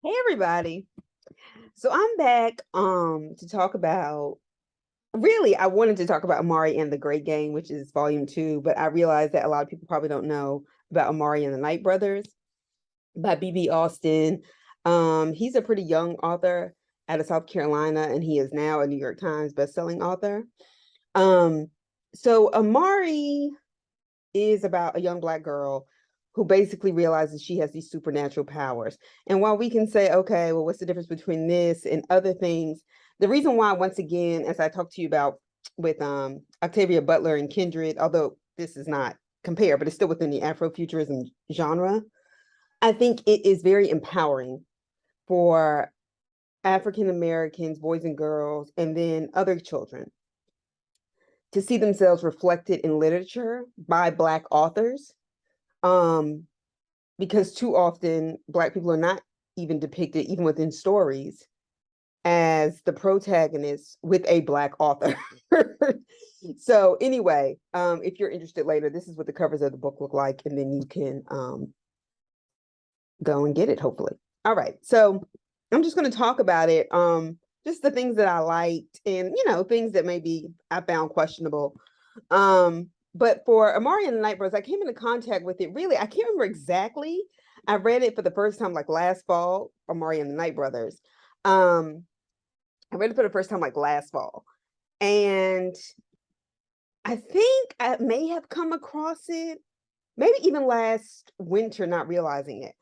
Hey everybody. So I'm back to talk about really I wanted to talk about Amari and the Great Game, which is volume 2, but I realized that a lot of people probably don't know about Amari and the Night Brothers by B.B. Alston. He's a pretty young author out of South Carolina, and he is now a New York Times bestselling author. Um so Amari is about a young Black girl who basically realizes she has these supernatural powers. And while we can say, okay, well, what's the difference between this and other things? The reason why, once again, as I talked to you about with Octavia Butler and Kindred, although this is not compared, but it's still within the Afrofuturism genre, I think it is very empowering for African Americans, boys and girls, and then other children to see themselves reflected in literature by Black authors. Um, because too often Black people are not even depicted, even within stories, as the protagonist with a Black author. So anyway, if you're interested later, this is what the covers of the book look like, and then you can go and get it, hopefully. All right, so I'm just going to talk about it, just the things that I liked, and things that maybe I found questionable. But for Amari and the Night Brothers, I came into contact with it. Really, I can't remember exactly. I read it for the first time like last fall, Amari and the Night Brothers. I read it for the first time like last fall. And I think I may have come across it maybe even last winter, not realizing it.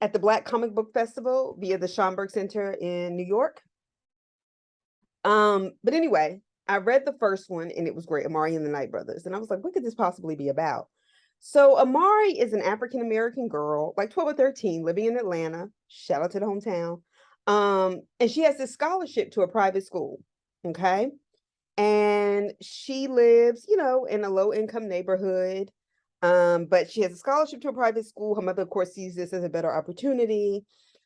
At the Black Comic Book Festival via the Schomburg Center in New York. But anyway, I read the first one and it was great, Amari and the Night Brothers. And I was like, what could this possibly be about? So Amari is an African American girl, like 12 or 13, living in Atlanta. Shout out to the hometown. And she has this scholarship to a private school. Okay. And she lives, in a low income neighborhood. But she has a scholarship to a private school. Her mother, of course, sees this as a better opportunity.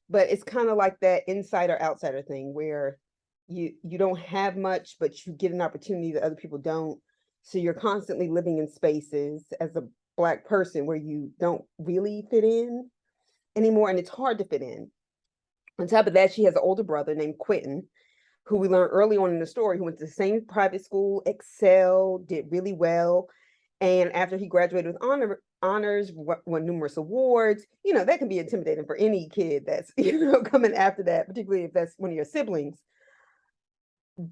But it's kind of like that insider outsider thing where you don't have much, but you get an opportunity that other people don't. So you're constantly living in spaces as a Black person where you don't really fit in anymore, and it's hard to fit in. On top of that, she has an older brother named Quentin, who we learned early on in the story, who went to the same private school, excelled, did really well. And after he graduated with honors, won numerous awards. That can be intimidating for any kid that's coming after that, particularly if that's one of your siblings.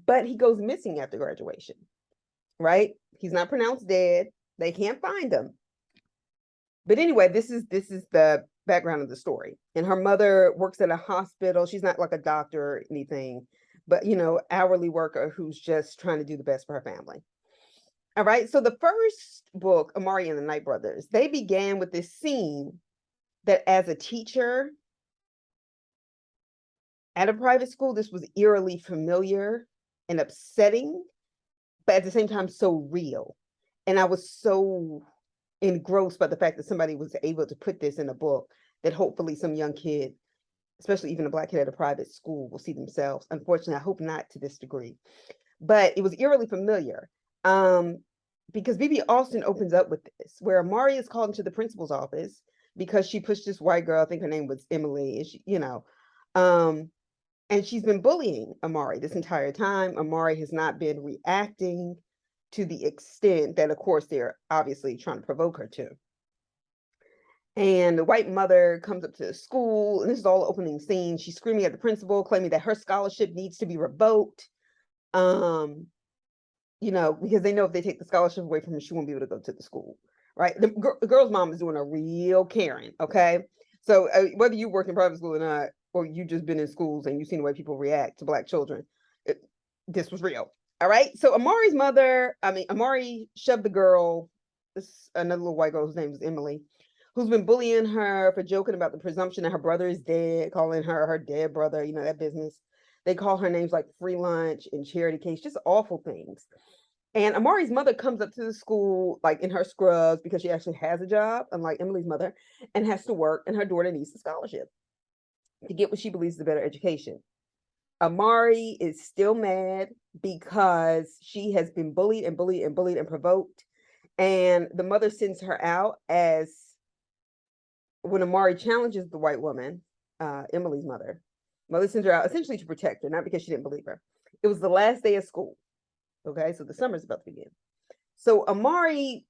But he goes missing after graduation, right? He's not pronounced dead. They can't find him. But anyway, this is the background of the story. And her mother works at a hospital. She's not like a doctor or anything, but hourly worker who's just trying to do the best for her family. All right. So the first book, Amari and the Night Brothers, they began with this scene that as a teacher at a private school, this was eerily familiar and upsetting, but at the same time, so real. And I was so engrossed by the fact that somebody was able to put this in a book that hopefully some young kid, especially even a Black kid at a private school, will see themselves. Unfortunately, I hope not to this degree, but it was eerily familiar. Because B.B. Alston opens up with this, where Amari is called into the principal's office because she pushed this white girl, I think her name was Emily, and she, and she's been bullying Amari this entire time. Amari has not been reacting to the extent that, of course, they're obviously trying to provoke her to. And the white mother comes up to the school, and this is all opening scene. She's screaming at the principal, claiming that her scholarship needs to be revoked. Because they know if they take the scholarship away from her, she won't be able to go to the school, right? The girl's mom is doing a real Karen, okay? So whether you work in private school or not, or you just been in schools and you've seen the way people react to Black children, this was real, all right? So Amari shoved the girl, this another little white girl whose name is Emily, who's been bullying her for joking about the presumption that her brother is dead, calling her dead brother, that business. They call her names like free lunch and charity case, just awful things. And Amari's mother comes up to the school like in her scrubs because she actually has a job, unlike Emily's mother, and has to work, and her daughter needs a scholarship to get what she believes is a better education. Amari is still mad because she has been bullied and bullied and bullied and provoked. And the mother sends her out as when Amari challenges the white woman, Emily's mother. Mother sent her out essentially to protect her, not because she didn't believe her. It was the last day of school. Okay, so the summer's about to begin. So Amari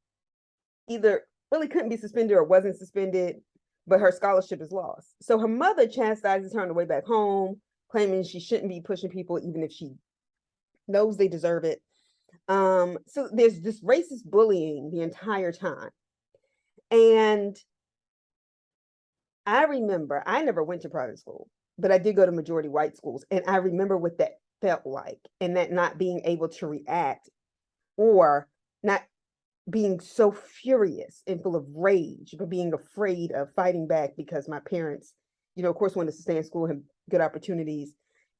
either really couldn't be suspended or wasn't suspended, but her scholarship is lost. So her mother chastises her on the way back home, claiming she shouldn't be pushing people even if she knows they deserve it. So there's this racist bullying the entire time. And I remember I never went to private school, but I did go to majority white schools. And I remember what that felt like, and that not being able to react or not being so furious and full of rage, but being afraid of fighting back because my parents, of course, wanted to stay in school, have good opportunities,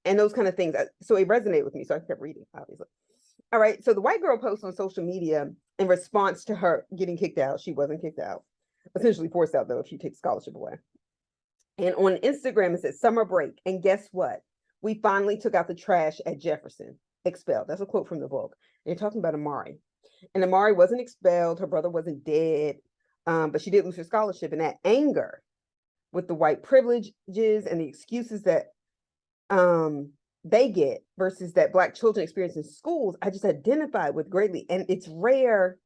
and those kind of things. So it resonated with me. So I kept reading, obviously. All right. So the white girl posts on social media in response to her getting kicked out. She wasn't kicked out, essentially forced out, though, if she takes scholarship away. And on Instagram, it says summer break. And guess what? We finally took out the trash at Jefferson. Expelled. That's a quote from the book. And you're talking about Amari. And Amari wasn't expelled. Her brother wasn't dead. But she did lose her scholarship. And that anger with the white privileges and the excuses that they get versus that Black children experience in schools, I just identified with greatly. And it's rare.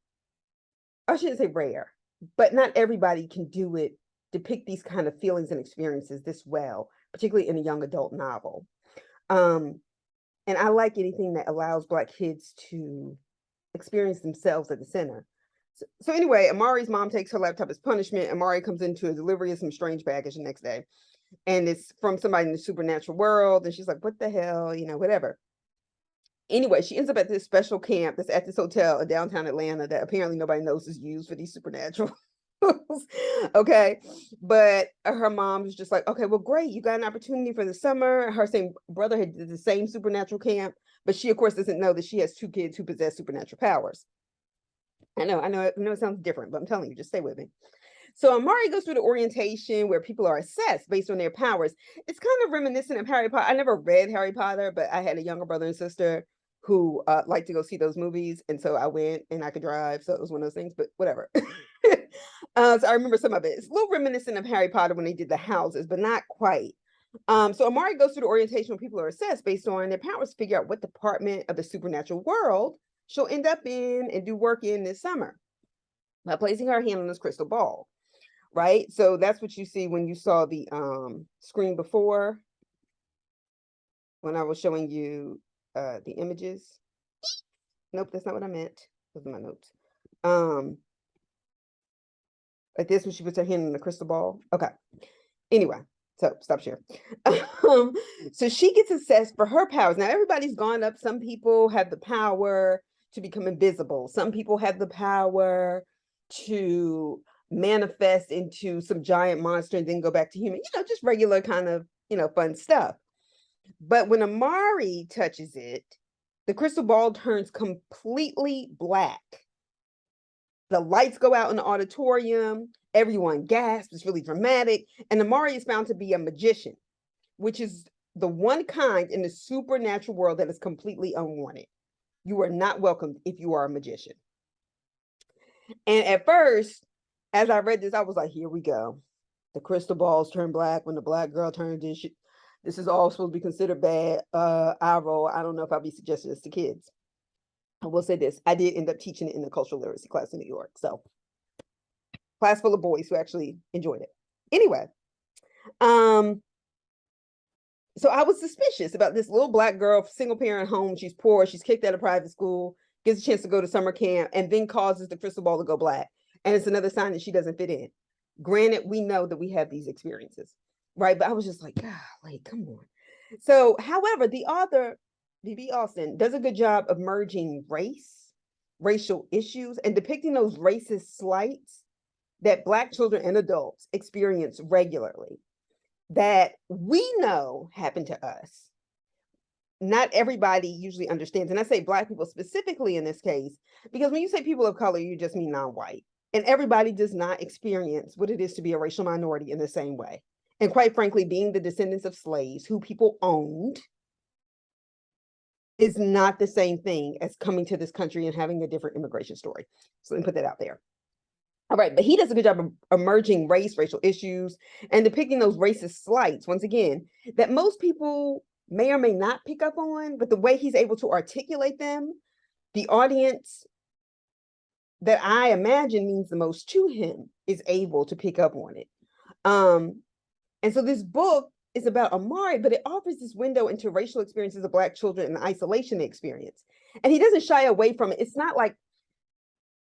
I shouldn't say rare, but not everybody can do it, depict these kind of feelings and experiences this well, particularly in a young adult novel. And I like anything that allows Black kids to experience themselves at the center. So anyway, Amari's mom takes her laptop as punishment. Amari comes into a delivery of some strange baggage the next day. And it's from somebody in the supernatural world. And she's like, what the hell, whatever. Anyway, she ends up at this special camp that's at this hotel in downtown Atlanta that apparently nobody knows is used for these supernatural. Okay, but her mom was just like, okay, well, great, you got an opportunity for the summer. Her same brother had did the same supernatural camp, but she, of course, doesn't know that she has 2 kids who possess supernatural powers. I know it sounds different, but I'm telling you, just stay with me. So Amari goes through the orientation where people are assessed based on their powers. It's kind of reminiscent of Harry Potter. I never read Harry Potter, but I had a younger brother and sister who liked to go see those movies. And so I went and I could drive. So it was one of those things, but whatever. So I remember some of it. It's a little reminiscent of Harry Potter when they did the houses, but not quite. So Amari goes through the orientation where people are assessed based on their powers to figure out what department of the supernatural world she'll end up in and do work in this summer by placing her hand on this crystal ball. Right? So that's what you see when you saw the screen before, when I was showing you the images. Nope, that's not what I meant. Those are my notes. Like this, when she puts her hand in the crystal ball. Okay. Anyway, so stop sharing. So she gets assessed for her powers. Now everybody's gone up. Some people have the power to become invisible. Some people have the power to manifest into some giant monster and then go back to human, just regular kind of, fun stuff. But when Amari touches it, the crystal ball turns completely black. The lights go out in the auditorium. Everyone gasps. It's really dramatic. And Amari is found to be a magician, which is the one kind in the supernatural world that is completely unwanted. You are not welcomed if you are a magician. And at first, as I read this, I was like, here we go. The crystal balls turn black when the Black girl turns in. This is all supposed to be considered bad. I roll. I don't know if I'll be suggesting this to kids. I will say this. I did end up teaching it in the cultural literacy class in New York. So class full of boys who actually enjoyed it. Anyway, so I was suspicious about this little Black girl, single parent home. She's poor. She's kicked out of private school, gets a chance to go to summer camp, and then causes the crystal ball to go black. And it's another sign that she doesn't fit in. Granted, we know that we have these experiences, right? But I was just like, golly, come on. So, however, the author, B.B. Alston, does a good job of merging racial issues, and depicting those racist slights that Black children and adults experience regularly that we know happen to us. Not everybody usually understands. And I say Black people specifically in this case, because when you say people of color, you just mean non-white. And everybody does not experience what it is to be a racial minority in the same way. And quite frankly, being the descendants of slaves who people owned is not the same thing as coming to this country and having a different immigration story. So let me put that out there. All right, but he does a good job of emerging racial issues, and depicting those racist slights, once again, that most people may or may not pick up on, but the way he's able to articulate them, the audience that I imagine means the most to him is able to pick up on it. And so this book is about Amari, but it offers this window into racial experiences of Black children and the isolation they experience. And he doesn't shy away from it. It's not like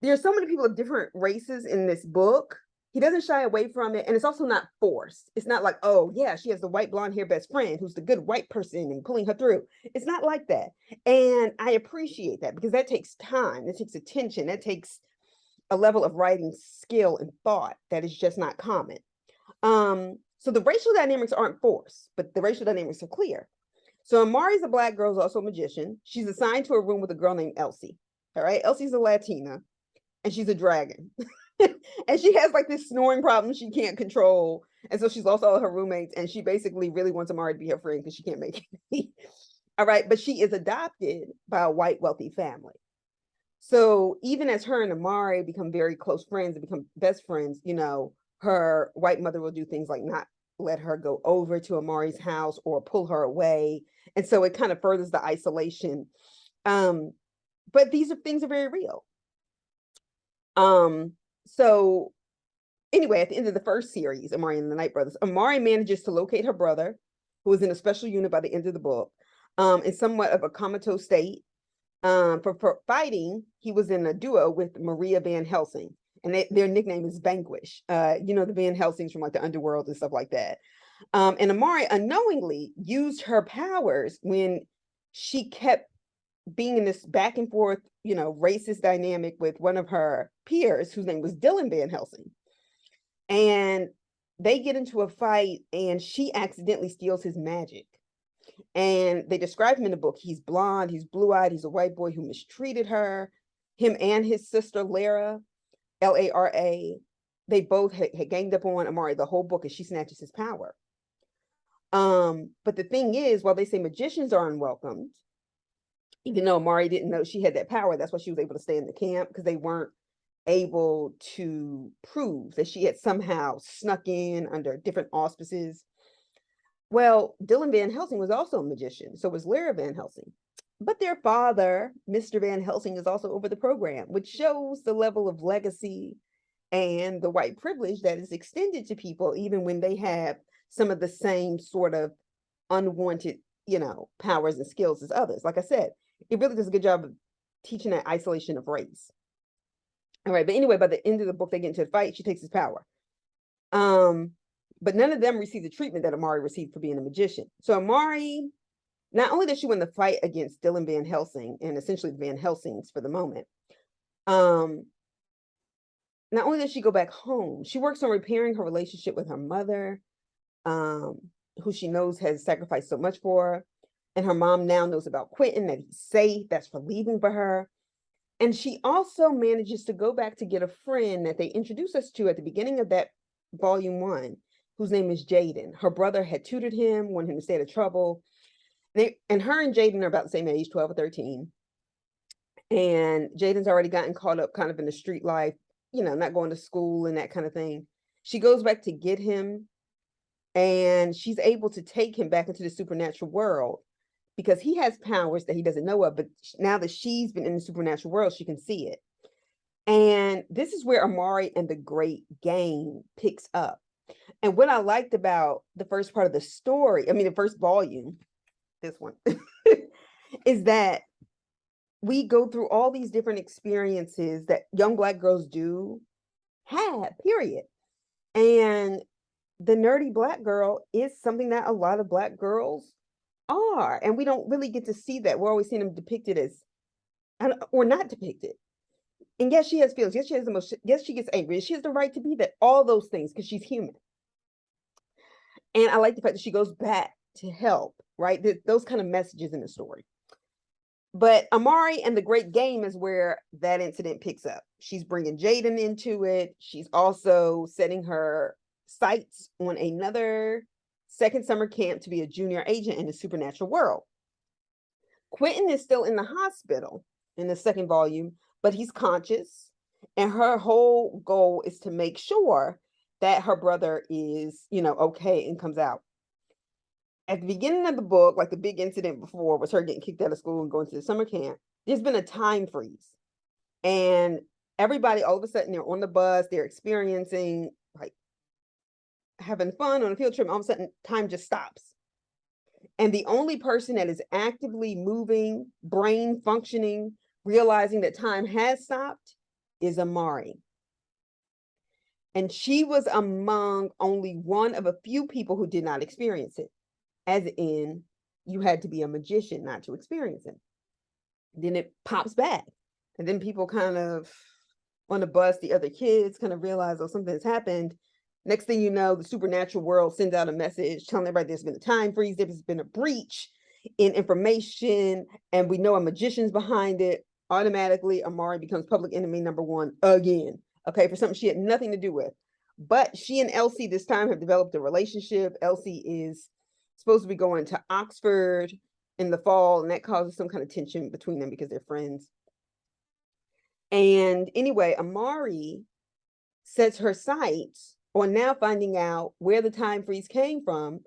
there's so many people of different races in this book. He doesn't shy away from it. And it's also not forced. It's not like, oh, yeah, she has the white blonde hair best friend who's the good white person and pulling her through. It's not like that. And I appreciate that because that takes time. That takes attention. That takes a level of writing skill and thought that is just not common. So the racial dynamics aren't forced, but the racial dynamics are clear. So Amari's a Black girl, who's also a magician. She's assigned to a room with a girl named Elsie. All right, Elsie's a Latina, and she's a dragon. And she has like this snoring problem she can't control. And so she's lost all of her roommates, and she basically really wants Amari to be her friend because she can't make it. All right, but she is adopted by a white wealthy family. So even as her and Amari become very close friends and become best friends, you know, her white mother will do things like not let her go over to Amari's house or pull her away. And so it kind of furthers the isolation. But these are things are very real. So anyway, at the end of the first series, Amari and the Night Brothers, Amari manages to locate her brother, who is in a special unit by the end of the book, in somewhat of a comatose state. For fighting, he was in a duo with Maria Van Helsing, and their nickname is Vanquish. You know, the Van Helsings from like the underworld and stuff like that. And Amari unknowingly used her powers when she kept being in this back and forth, you know, racist dynamic with one of her peers, whose name was Dylan Van Helsing. And they get into a fight, and she accidentally steals his magic. And they describe him in the book. He's blonde, he's blue-eyed, he's a white boy who mistreated her. Him and his sister, Lara, Lara, they both had ganged up on Amari the whole book, and she snatches his power. But the thing is, while they say magicians are unwelcomed, even though Amari didn't know she had that power, that's why she was able to stay in the camp, because they weren't able to prove that she had somehow snuck in under different auspices. Well, Dylan Van Helsing was also a magician, so was Lara Van Helsing. But their father, Mr. Van Helsing, is also over the program, which shows the level of legacy and the white privilege that is extended to people, even when they have some of the same sort of unwanted, you know, powers and skills as others. Like I said, it really does a good job of teaching that isolation of race. All right, but anyway, by the end of the book, they get into a fight. She takes his power. But none of them receive the treatment that Amari received for being a magician. So Amari, not only does she win the fight against Dylan Van Helsing and essentially the Van Helsings for the moment, not only does she go back home, she works on repairing her relationship with her mother, who she knows has sacrificed so much for her. And her mom now knows about Quentin, that he's safe, that's relieving for her. And she also manages to go back to get a friend that they introduced us to at the beginning of that volume 1, whose name is Jaden. Her brother had tutored him, wanted him to stay out of trouble. And her and Jaden are about the same age, 12 or 13. And Jaden's already gotten caught up kind of in the street life, you know, not going to school and that kind of thing. She goes back to get him, and she's able to take him back into the supernatural world because he has powers that he doesn't know of. But now that she's been in the supernatural world, she can see it. And this is where Amari and the Great Game picks up. And what I liked about the first part of the story, I mean, the first volume, this one, is that we go through all these different experiences that young Black girls do have, period. And the nerdy Black girl is something that a lot of Black girls are. And we don't really get to see that. We're always seeing them depicted as, or not depicted. And yes, she has feelings. Yes, she has emotions. Yes, she gets angry. She has the right to be that, all those things, because she's human. And I like the fact that she goes back to help, right? Those kind of messages in the story. But Amari and the Great Game is where that incident picks up. She's bringing Jaden into it. She's also setting her sights on another second summer camp to be a junior agent in the supernatural world. Quentin is still in the hospital in the second volume, but he's conscious, And her whole goal is to make sure that her brother is, okay and comes out. At the beginning of the book, like the big incident before was her getting kicked out of school and going to the summer camp, there's been a time freeze. And everybody, all of a sudden, they're on the bus, they're experiencing, like, having fun on a field trip. All of a sudden, time just stops. And the only person that is actively moving, brain functioning, realizing that time has stopped is Amari. And she was among only one of a few people who did not experience it, as in, you had to be a magician not to experience it. Then it pops back. And then people kind of on the bus, the other kids kind of realize, oh, something's happened. Next thing you know, the supernatural world sends out a message telling everybody there's been a time freeze, there's been a breach in information, and we know a magician's behind it. Automatically, Amari becomes public enemy number one again. Okay, for something she had nothing to do with. But she and Elsie this time have developed a relationship. Elsie is supposed to be going to Oxford in the fall, and that causes some kind of tension between them because they're friends. And anyway, Amari sets her sights on now finding out where the time freeze came from,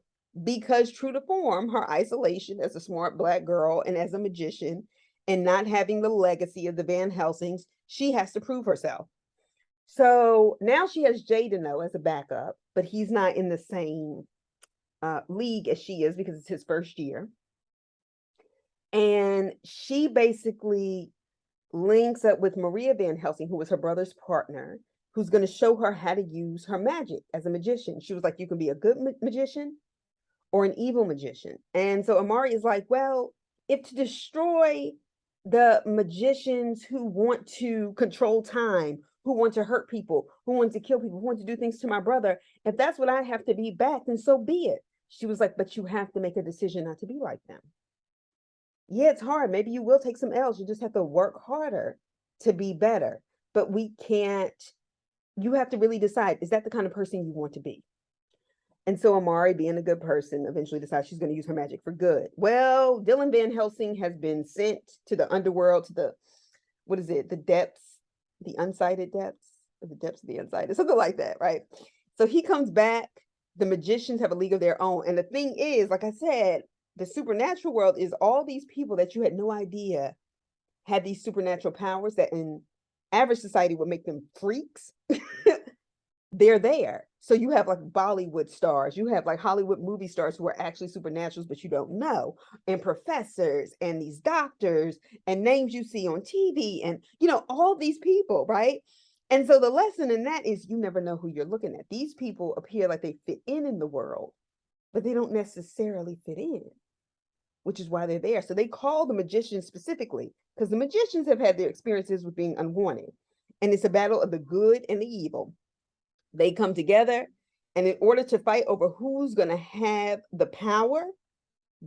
because true to form, her isolation as a smart Black girl and as a magician, and not having the legacy of the Van Helsings, she has to prove herself. So now she has Jay to know as a backup, but he's not in the same league as she is because it's his first year. And she basically links up with Maria Van Helsing, who was her brother's partner, who's going to show her how to use her magic as a magician. She was like, you can be a good magician or an evil magician. And so Amari is like, well, if to destroy the magicians who want to control time, who want to hurt people, who want to kill people, who want to do things to my brother, if that's what I have to be back, then so be it. She was like, but you have to make a decision not to be like them. Yeah, it's hard. Maybe you will take some L's. You just have to work harder to be better. But we can't, you have to really decide, is that the kind of person you want to be? And so Amari, being a good person, eventually decides she's going to use her magic for good. Well, Dylan Van Helsing has been sent to the underworld, to the, what is it? The depths, the unsighted depths, or the depths of the unsighted, something like that, right? So he comes back. The magicians have a league of their own. And the thing is, like I said, the supernatural world is all these people that you had no idea had these supernatural powers that in average society would make them freaks. They're there. So you have like Bollywood stars, you have like Hollywood movie stars who are actually supernaturals, but you don't know, and professors and these doctors and names you see on TV and, all these people, right? And so the lesson in that is you never know who you're looking at. These people appear like they fit in the world, but they don't necessarily fit in, which is why they're there. So they call the magicians specifically because the magicians have had their experiences with being unwanted. And it's a battle of the good and the evil. They come together, and in order to fight over who's going to have the power,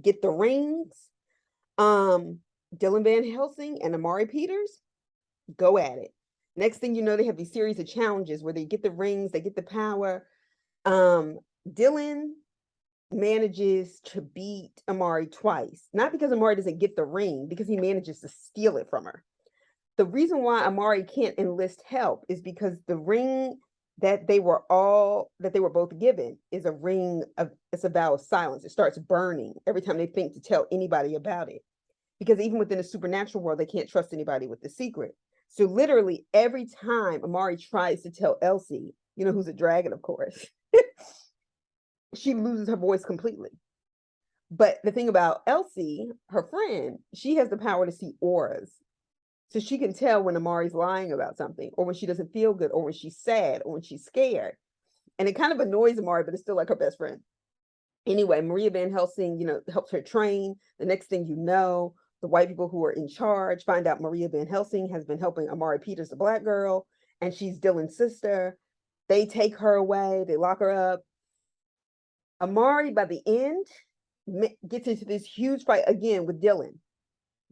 get the rings, Dylan Van Helsing and Amari Peters go at it. Next thing you know, they have these series of challenges where they get the rings, they get the power. Dylan manages to beat Amari twice, not because Amari doesn't get the ring, because he manages to steal it from her. The reason why Amari can't enlist help is because the ring that they were both given is a ring of, it's a vow of silence. It starts burning every time they think to tell anybody about it, because even within the supernatural world, they can't trust anybody with the secret. So literally every time Amari tries to tell Elsie, who's a dragon, of course, she loses her voice completely. But the thing about Elsie, her friend, she has the power to see auras. So she can tell when Amari's lying about something, or when she doesn't feel good, or when she's sad, or when she's scared. And it kind of annoys Amari, but it's still like her best friend. Anyway, Maria Van Helsing, helps her train. The next thing you know, the white people who are in charge find out Maria Van Helsing has been helping Amari Peters, the Black girl, and she's Dylan's sister. They take her away. They lock her up. Amari, by the end, gets into this huge fight again with Dylan.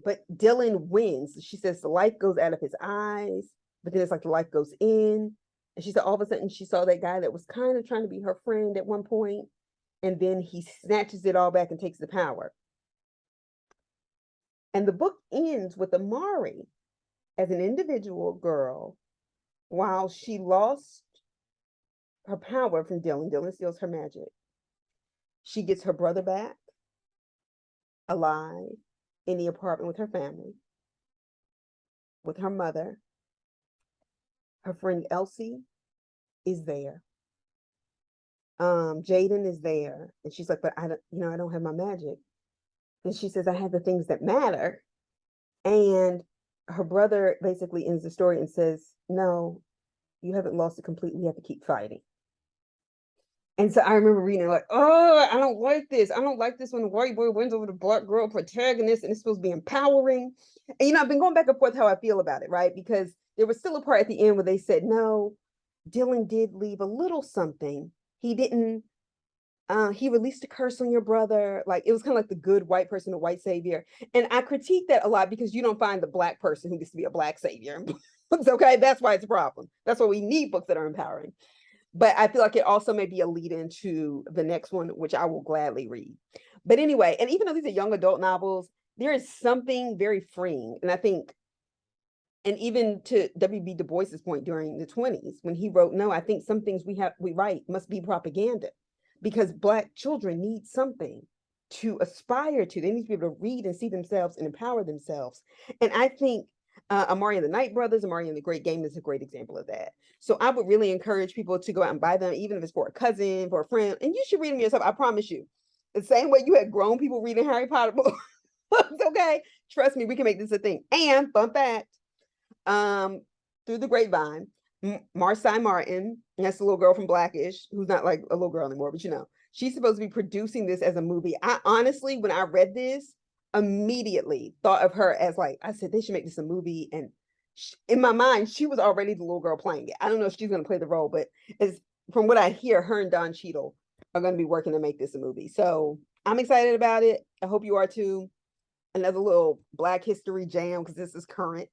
But Dylan wins. She says the light goes out of his eyes, but then it's like the light goes in. And she said all of a sudden she saw that guy that was kind of trying to be her friend at one point, and then he snatches it all back and takes the power. And the book ends with Amari as an individual girl while she lost her power from Dylan. Dylan steals her magic. She gets her brother back alive in the apartment with her family, with her mother. Her friend Elsie is there. Jaden is there. And she's like, but I don't, I don't have my magic. And she says, I have the things that matter. And her brother basically ends the story and says, no, you haven't lost it completely. You have to keep fighting. And so I remember reading it like, oh, I don't like this. I don't like this when the white boy wins over the black girl protagonist and it's supposed to be empowering. And, I've been going back and forth how I feel about it, right? Because there was still a part at the end where they said, no, Dylan did leave a little something. He didn't, he released a curse on your brother. Like, it was kind of like the good white person, the white savior. And I critique that a lot because you don't find the black person who gets to be a black savior. Okay, that's why it's a problem. That's why we need books that are empowering. But I feel like it also may be a lead into the next one, which I will gladly read. But anyway, and even though these are young adult novels, there is something very freeing. And I think, and even to W.B. Du Bois's point during the 1920s, when he wrote, no, I think some things we write must be propaganda because Black children need something to aspire to. They need to be able to read and see themselves and empower themselves. And I think Amari and the Night Brothers, Amari and the Great Game is a great example of that. So I would really encourage people to go out and buy them, even if it's for a cousin, for a friend, and you should read them yourself. I promise you. The same way you had grown people reading Harry Potter books, okay? Trust me, we can make this a thing. And fun fact, through the grapevine, Marcy Martin, that's the little girl from Blackish, who's not like a little girl anymore, but she's supposed to be producing this as a movie. I honestly, when I read this, immediately thought of her as like, I said, they should make this a movie. And in my mind, she was already the little girl playing it. I don't know if she's going to play the role, but as from what I hear, her and Don Cheadle are going to be working to make this a movie. So I'm excited about it. I hope you are too. Another little Black history jam because this is current.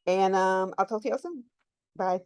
And I'll talk to y'all soon. Bye.